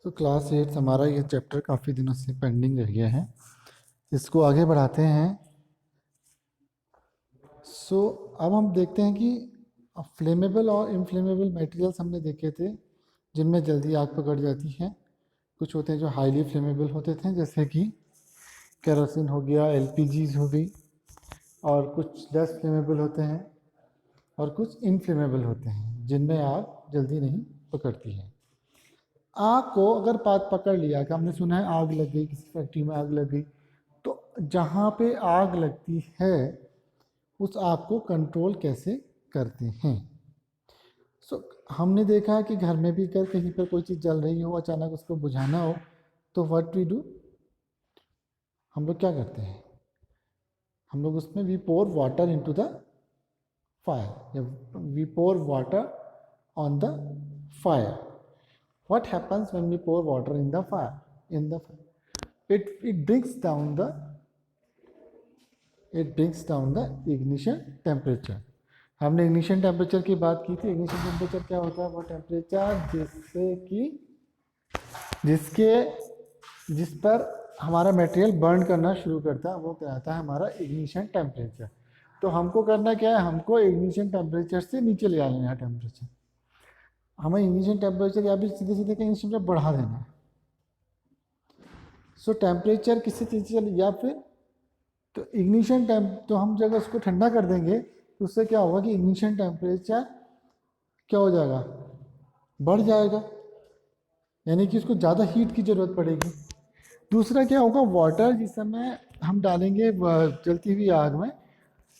तो क्लास 8 हमारा ये चैप्टर काफ़ी दिनों से पेंडिंग रह गया है। इसको आगे बढ़ाते हैं। अब हम देखते हैं कि फ्लेमेबल और इनफ्लेमेबल मटेरियल्स हमने देखे थे जिनमें जल्दी आग पकड़ जाती है। कुछ होते हैं जो हाईली फ्लेमेबल होते थे, जैसे कि केरोसिन हो गया, एलपीजीज हो गई, और कुछ लेस फ्लेमेबल होते हैं और कुछ इनफ्लेमेबल होते हैं जिनमें आग जल्दी नहीं पकड़ती है। आग को अगर पकड़ लिया, कि हमने सुना है आग लग गई, किसी फैक्ट्री में आग लग गई, तो जहाँ पे आग लगती है उस आग को कंट्रोल कैसे करते हैं। हमने देखा है कि घर में भी अगर कहीं पर कोई चीज़ जल रही हो, अचानक उसको बुझाना हो, तो व्हाट वी डू, हम लोग क्या करते हैं, हम लोग उसमें we pour water into the fire, या we pour water on the fire. What happens when we pour water in the fire? It brings down the ignition temperature. हमने ignition temperature की बात की थी। ignition temperature क्या होता है? वो टेम्परेचर जिस पर हमारा मटेरियल बर्न करना शुरू करता है, वो कहलाता है हमारा ignition temperature. तो हमको करना क्या है, हमको ignition temperature से नीचे ले आना है टेम्परेचर। हमें ignition टेम्परेचर या भी सीधे सीधे कहीं टेम्परेचर बढ़ा देना है। टेम्परेचर किसी चीज़ से, या फिर तो इग्निशन तो हम जब उसको ठंडा कर देंगे तो उससे क्या होगा कि इग्निशन टेम्परेचर क्या हो जाएगा, बढ़ जाएगा, यानी कि उसको ज़्यादा हीट की ज़रूरत पड़ेगी। दूसरा क्या होगा, वाटर जिस समय हम डालेंगे जलती हुई आग में,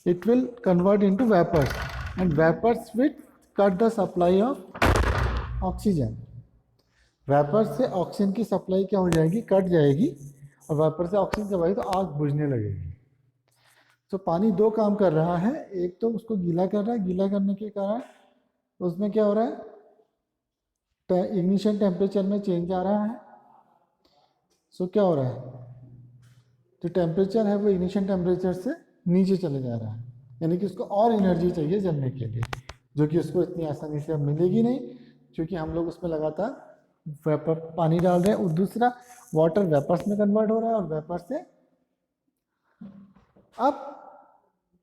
it will convert into vapours, and vapours will cut the supply of oxygen. Vapour से ऑक्सीजन की सप्लाई क्या हो जाएगी, कट जाएगी, और वेपर से ऑक्सीजन जब आएगी तो आग बुझने लगेगी। तो पानी दो काम कर रहा है, एक तो उसको गीला कर रहा है, गीला करने के कारण उसमें क्या हो रहा है, इग्निशन टेम्परेचर में चेंज आ रहा है। क्या हो रहा है, जो टेम्परेचर है वो इग्निशन टेम्परेचर से नीचे चले जा रहा है, यानी कि उसको और एनर्जी चाहिए जलने के लिए, जो कि उसको इतनी आसानी से अब मिलेगी नहीं, क्योंकि हम लोग उसमें लगातार वेपर पानी डाल रहे हैं। और दूसरा, वाटर वेपर्स में कन्वर्ट हो रहा है, और वेपर से अब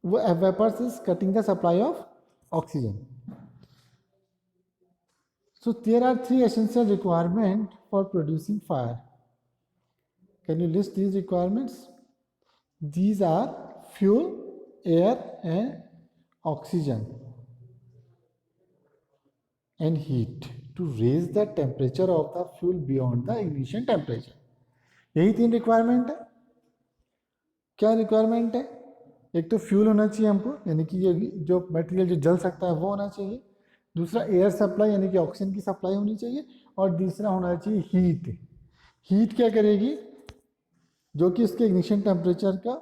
वो vapours is cutting the supply of oxygen. So there are three essential requirements for producing fire. Can you list these requirements? These are fuel, air, and oxygen, and heat to raise the temperature of the fuel beyond the ignition temperature. यही तीन requirement है। क्या requirement है, एक तो fuel होना चाहिए हमको, यानी कि ये जो मटेरियल जो जल सकता है वो होना चाहिए। दूसरा, एयर सप्लाई यानी कि ऑक्सीजन की सप्लाई होनी चाहिए। और तीसरा होना चाहिए हीट। हीट क्या करेगी, जो कि उसके इग्निशन टेम्परेचर का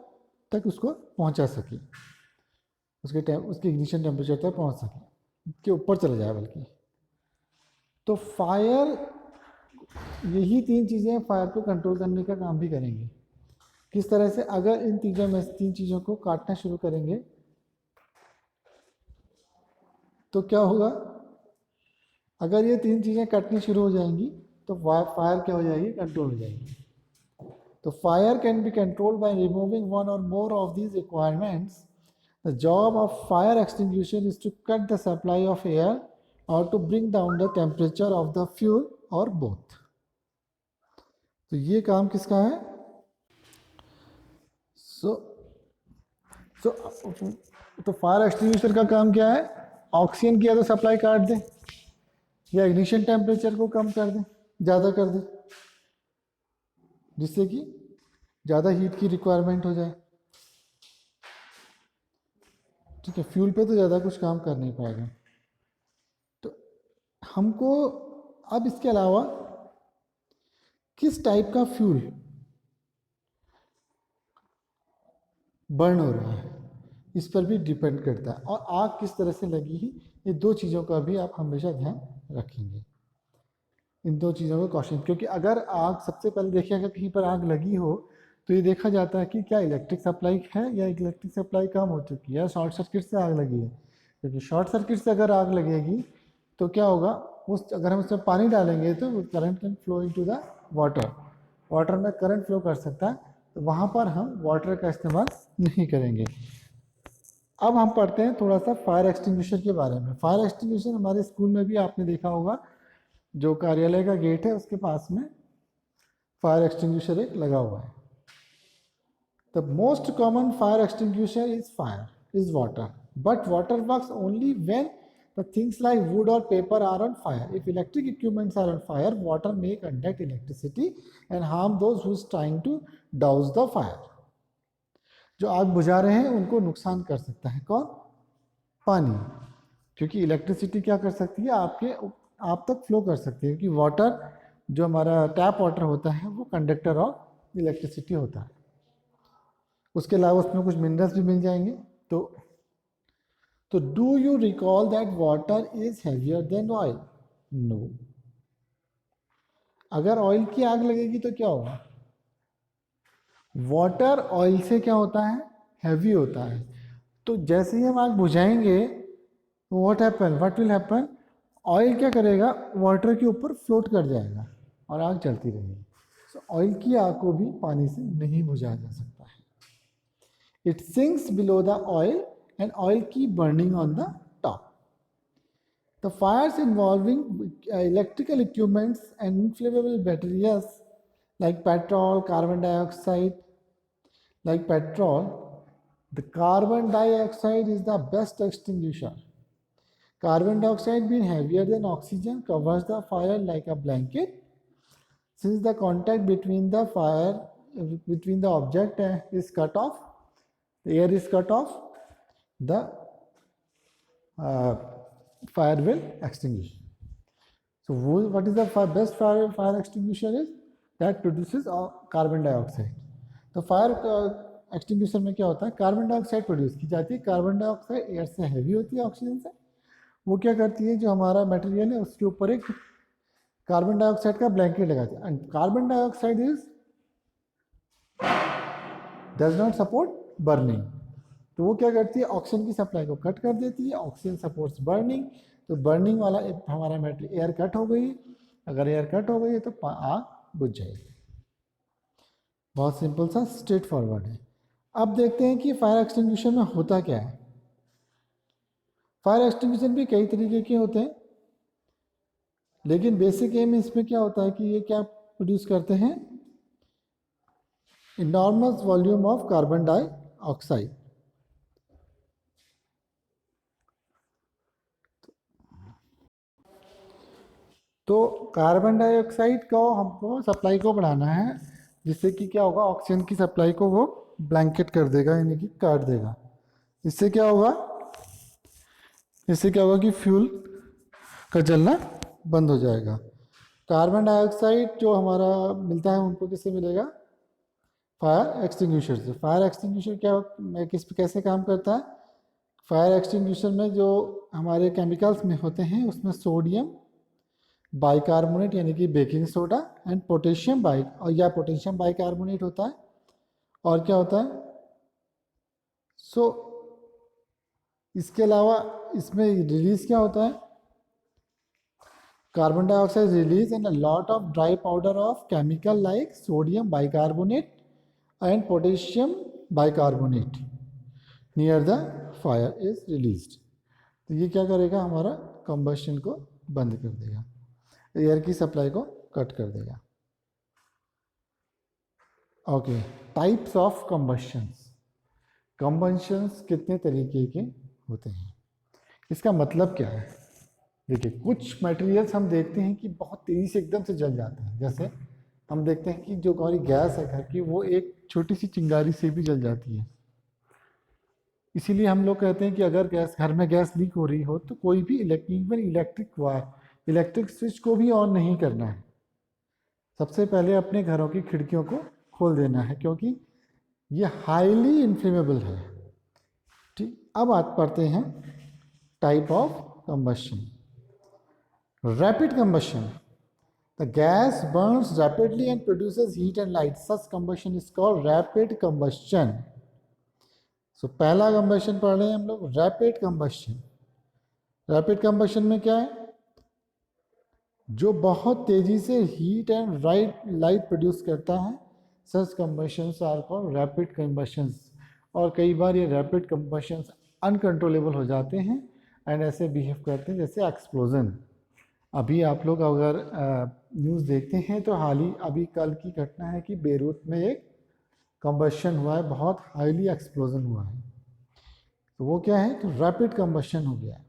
तक उसको पहुंचा सके, उसके इग्निशन टेम्परेचर तक पहुंच सके, के ऊपर चला जाए बल्कि। तो फायर, यही तीन चीज़ें फायर को कंट्रोल करने का काम भी करेंगी। किस तरह से, अगर इन तीन चीज़ों को काटना शुरू करेंगे तो क्या होगा, अगर ये तीन चीज़ें कटनी शुरू हो जाएंगी तो फायर क्या हो जाएगी, कंट्रोल हो जाएगी। तो fire can be controlled by removing one or more of these requirements. The job of fire extinguisher is to cut the supply of air or to bring down the temperature of the fuel or both. तो ये काम किसका है, तो fire extinguisher का काम क्या है, ऑक्सीजन की या तो सप्लाई काट दे, या इग्निशन टेम्परेचर को कम कर दे, ज़्यादा कर दे, जिससे कि ज़्यादा हीट की रिक्वायरमेंट हो जाए। ठीक है, फ्यूल पे तो ज़्यादा कुछ काम कर नहीं पाएगा। तो हमको अब इसके अलावा किस टाइप का फ्यूल बर्न हो रहा है, इस पर भी डिपेंड करता है, और आग किस तरह से लगी है, ये दो चीज़ों का भी आप हमेशा ध्यान रखेंगे। इन दो चीज़ों का क्वेश्चन, क्योंकि अगर आग, सबसे पहले देखिए अगर कहीं पर आग लगी हो तो ये देखा जाता है कि क्या इलेक्ट्रिक सप्लाई है या इलेक्ट्रिक सप्लाई कम हो चुकी है, या शॉर्ट सर्किट से आग लगी है। क्योंकि शॉर्ट सर्किट से अगर आग लगेगी तो क्या होगा, उस अगर हम उसमें पानी डालेंगे तो current can flow into the water, water में करंट फ्लो कर सकता है, तो वहाँ पर हम वाटर का इस्तेमाल नहीं करेंगे। अब हम पढ़ते हैं थोड़ा सा फायर एक्सटिंग्विशर के बारे में। फायर एक्सटिंग्विशर हमारे स्कूल में भी आपने देखा होगा, जो कार्यालय का गेट है उसके पास में फायर एक्सटिंग्विशर एक लगा हुआ है। The most common fire extinguisher is water, but water works only when the things like wood or paper are on fire. If electric equipments are on fire, water may conduct electricity and harm those who is trying to douse the fire. जो आग बुझा रहे हैं उनको नुकसान कर सकता है कौन? पानी, क्योंकि इलेक्ट्रिसिटी क्या कर सकती है, आप तक फ्लो कर सकती है, क्योंकि वाटर जो हमारा टैप वाटर होता है वो कंडक्टर ऑफ इलेक्ट्रिसिटी होता है। उसके अलावा उसमें कुछ मिनरल्स भी मिल जाएंगे। तो do you recall that water is heavier than oil? No. अगर ऑयल की आग लगेगी तो क्या होगा? वाटर ऑयल से क्या होता है? हैवी होता है। तो जैसे ही हम आग बुझाएंगे, व्हाट विल हैपन? ऑयल क्या करेगा? वाटर के ऊपर फ्लोट कर जाएगा और आग चलती रहेगी। सो ऑयल की आग को भी पानी से नहीं बुझाया जा सकता है। It sinks below the oil and oil keep burning on the top. The fires involving electrical equipments and inflammable materials like petrol, carbon dioxide, like petrol, the carbon dioxide is the best extinguisher. Carbon dioxide being heavier than oxygen covers the fire like a blanket. Since the contact between the fire, between the object is cut off, the air is cut off, the fire will extinguish. So what is the best fire extinguisher is? That produces carbon dioxide. तो fire extinguisher में क्या होता है? Carbon dioxide produce की जाती है। Carbon dioxide air से heavy होती है ऑक्सीजन से। वो क्या करती है, जो हमारा मटेरियल है उसके ऊपर एक कार्बन डाइऑक्साइड का ब्लैंकेट लगाती है। And carbon dioxide does not support burning. तो वो क्या करती है? ऑक्सीजन की सप्लाई को कट कर देती है। ऑक्सीजन सपोर्ट्स बर्निंग, तो बर्निंग वाला हमारा मटेरियल, एयर कट हो गई। अगर एयर कट हो गई है तो आग बुझ जाएगी। बहुत सिंपल सा स्ट्रेट फॉरवर्ड है। अब देखते हैं कि फायर एक्सटिंग्विशर में होता क्या है। फायर एक्सटिंग्विशर भी कई तरीके के होते हैं, लेकिन बेसिक एम इसमें क्या होता है कि ये क्या प्रोड्यूस करते हैं? Enormous volume of carbon dioxide. तो कार्बन डाइऑक्साइड को हमको सप्लाई को बढ़ाना है, जिससे कि क्या होगा? ऑक्सीजन की सप्लाई को वो ब्लैंकेट कर देगा, यानी कि काट देगा। इससे क्या होगा? इससे क्या होगा कि फ्यूल का जलना बंद हो जाएगा। कार्बन डाइऑक्साइड जो हमारा मिलता है उनको किससे मिलेगा? फायर एक्सटिंग्विशर से। फायर एक्सटिंग्विशर कैसे काम करता है? फायर एक्सटिंग्विशर में जो हमारे केमिकल्स में होते हैं उसमें सोडियम बाइकार्बोनेट यानी कि baking soda and potassium potassium bicarbonate होता है। और क्या होता है? इसके अलावा इसमें रिलीज क्या होता है? Carbon dioxide release and a lot of dry powder of chemical like sodium bicarbonate and potassium bicarbonate near the fire is released. तो ये क्या करेगा? हमारा कंबशन को बंद कर देगा, एयर की सप्लाई को कट कर देगा। Okay, types of combustions. Combustions कितने तरीके के होते हैं, इसका मतलब क्या है? देखिए, कुछ मटेरियल्स हम देखते हैं कि बहुत तेज़ी से एकदम से जल जाते हैं। जैसे हम देखते हैं कि जो हमारी गैस है घर की, वो एक छोटी सी चिंगारी से भी जल जाती है। इसीलिए हम लोग कहते हैं कि अगर घर में गैस लीक हो रही हो तो कोई भी इलेक्ट्रिक स्विच को भी ऑन नहीं करना है। सबसे पहले अपने घरों की खिड़कियों को खोल देना है, क्योंकि ये हाईली इन्फ्लेमेबल है। ठीक, अब पढ़ते हैं type of combustion. Rapid combustion, the gas burns rapidly and produces heat and light, such combustion is called rapid combustion. So पहला कंबशन पढ़ रहे हैं हम लोग, रैपिड कंबशन। रैपिड कंबशन में क्या है? जो बहुत तेज़ी से हीट एंड लाइट प्रोड्यूस करता है, सच कंबशंस आर कॉल्ड रैपिड कंबशंस। और कई बार ये रैपिड कंबशंस अनकंट्रोलेबल हो जाते हैं एंड ऐसे बिहेव करते हैं जैसे एक्सप्लोजन। अभी आप लोग अगर न्यूज़ देखते हैं तो हाल ही अभी कल की घटना है कि बेरूत में एक कंबशन हुआ है, बहुत हाईली एक्सप्लोजन हुआ है। तो वो क्या है, तो रैपिड कंबशन हो गया है।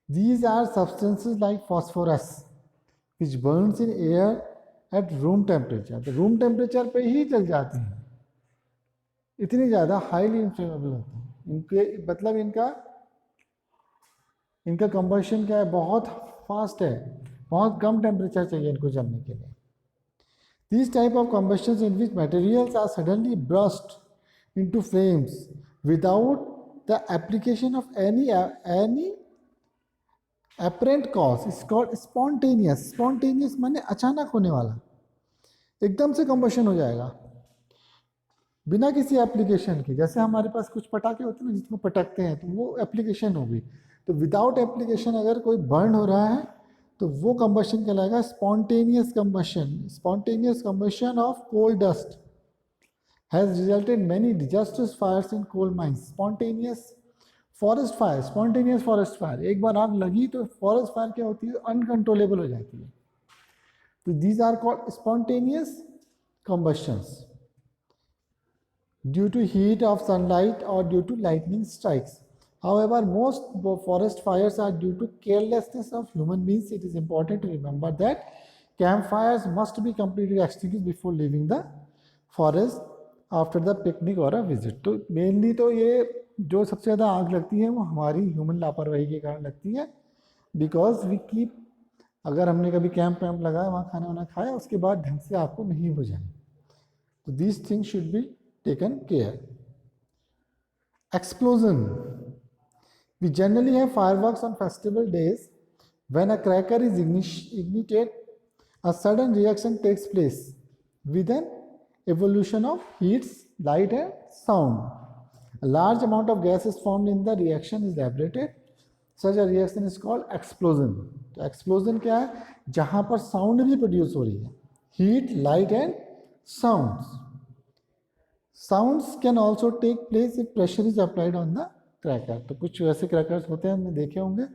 These are substances like phosphorus which burns in air at room temperature। तो रूम टेम्परेचर पे ही जल जाती हैं, इतनी ज़्यादा हाईली इन्फ्लेमेबल होती हैं इनके, मतलब इनका कंबशन क्या है, बहुत फास्ट है, बहुत कम टेम्परेचर चाहिए इनको जलने के लिए। These type of combustions in which materials are suddenly burst into flames without the application of any apparent cause is called spontaneous। Spontaneous माने अचानक होने वाला, एकदम से कंबशन हो जाएगा बिना किसी एप्लीकेशन के। जैसे हमारे पास कुछ पटाखे होते हैं ना जिसको पटकते हैं, तो वो एप्लीकेशन होगी। तो विदाउट एप्लीकेशन अगर कोई बर्न हो रहा है तो वो कंबशन कहलाएगा spontaneous combustion. Spontaneous combustion of coal dust has resulted in many disastrous fires in coal mines। Spontaneous forest fire, spontaneous forest fire, एक बार आग लगी तो फॉरेस्ट फायर क्या होती है, अनकंट्रोलेबल हो जाती है। तो these are called spontaneous combustions due to heat of sunlight or due to lightning strikes। However, most forest fires are due to carelessness of human beings। It is important to remember that campfires must be completely extinguished before leaving the forest after the picnic और a visit. तो mainly तो ये जो सबसे ज़्यादा आग लगती है वो हमारी ह्यूमन लापरवाही के कारण लगती है, बिकॉज वी कीप, अगर हमने कभी कैंप वैम्प लगाया, वहाँ खाना वाना खाया, उसके बाद ढंग से आपको नहीं बुझाएं। तो these things should be taken care. Explosion, we generally have fireworks on festival days when a cracker is ignited, a sudden reaction takes place with an evolution of heats, light and sound। A large amount of gas is formed in the reaction is liberated। Such a reaction is called explosion। तो explosion क्या है, जहां पर sound भी produce हो रही है, heat, light and sounds. Sounds can also take place if pressure is applied on the cracker. तो कुछ वैसे क्रैकर्स होते हैं, हमने देखे होंगे,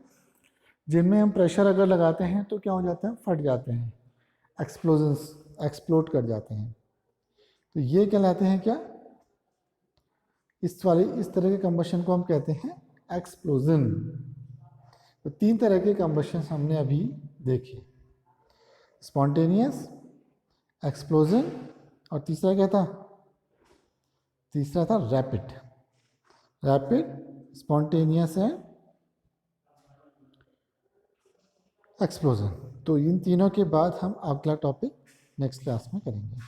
जिनमें हम प्रेशर अगर लगाते हैं तो क्या हो जाते हैं, फट जाते हैं, एक्सप्लोजन्स, एक्सप्लोड कर जाते हैं। तो ये कहलाते हैं क्या, इस तरह के कंबशन को हम कहते हैं एक्सप्लोजन। तो 3 तरह के कंबशन हमने अभी देखे, स्पॉन्टेनियस, एक्सप्लोजन और तीसरा क्या था, तीसरा था rapid. Rapid, spontaneous and explosion. तो इन तीनों के बाद हम अगला टॉपिक नेक्स्ट क्लास में करेंगे।